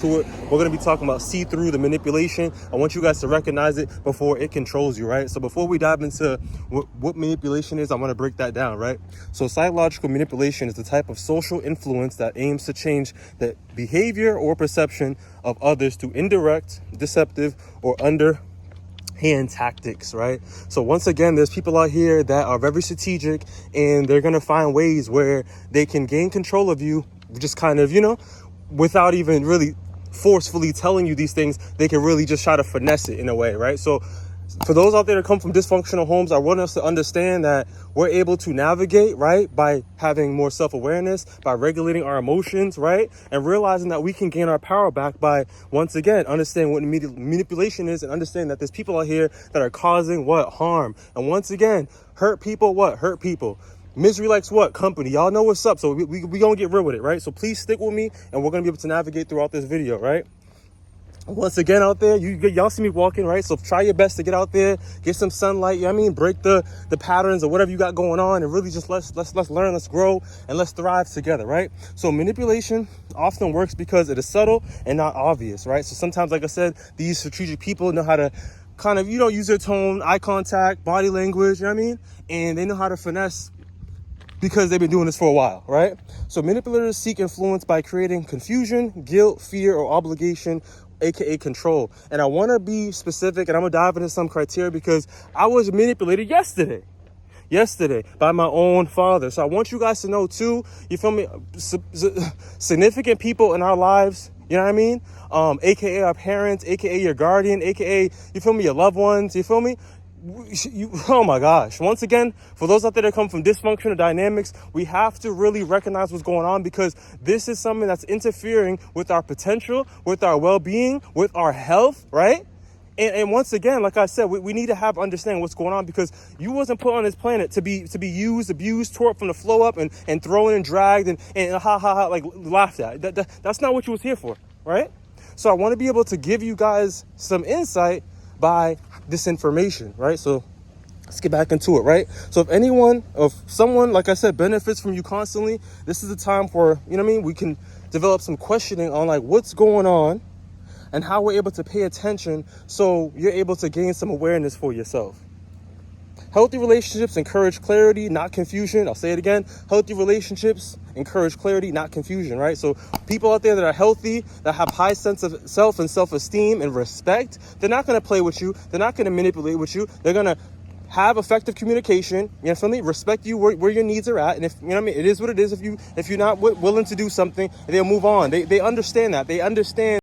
to it. We're going to be talking about see through the manipulation. I want you guys to recognize it before it controls you, right? So before we dive into what manipulation is, I want to break that down, right? So psychological manipulation is the type of social influence that aims to change the behavior or perception of others through indirect, deceptive, or underhand tactics, right? So once again, there's people out here that are very strategic, and they're going to find ways where they can gain control of you, just kind of, without even really forcefully telling you these things. They can really just try to finesse it in a way, right? So for those out there that come from dysfunctional homes, I want us to understand that we're able to navigate, right, by having more self-awareness, by regulating our emotions, right, and realizing that we can gain our power back by, once again, understanding what manipulation is, and understand that there's people out here that are causing what? Harm. And once again, hurt people, what? Hurt people. Misery likes what? Company. Y'all know what's up. So we gonna get real with it, right? So please stick with me, and we're gonna be able to navigate throughout this video, right? Once again, out there, y'all see me walking, right? So try your best to get out there, get some sunlight. You know what I mean? Break the patterns or whatever you got going on, and really just let's learn, let's grow, and let's thrive together, right? So manipulation often works because it is subtle and not obvious, right? So sometimes, like I said, these strategic people know how to kind of, use their tone, eye contact, body language, you know what I mean? And they know how to finesse because they've been doing this for a while, right? So manipulators seek influence by creating confusion, guilt, fear, or obligation, aka control. And I want to be specific, and I'm gonna dive into some criteria because I was manipulated yesterday by my own father. So I want you guys to know too, you feel me, significant people in our lives, you know what I mean, aka our parents, aka your guardian, aka, you feel me, your loved ones, you feel me, oh my gosh. Once again, for those out there that come from dysfunctional dynamics, we have to really recognize what's going on, because this is something that's interfering with our potential, with our well-being, with our health, right? And once again, like I said, we need to have understanding what's going on, because you wasn't put on this planet to be used, abused, tore from the flow up, and thrown and dragged and like laughed at. That's not what you was here for, right? So I want to be able to give you guys some insight by this information, right? So let's get back into it, right? So if someone, like I said, benefits from you constantly, this is the time for, we can develop some questioning on like what's going on and how we're able to pay attention so you're able to gain some awareness for yourself. Healthy relationships encourage clarity, not confusion. I'll say it again. Healthy relationships encourage clarity, not confusion, right? So people out there that are healthy, that have high sense of self and self-esteem and respect, they're not going to play with you. They're not going to manipulate with you. They're going to have effective communication, respect you where your needs are at. And if, it is what it is. If you're not willing to do something, they'll move on. They understand that. They understand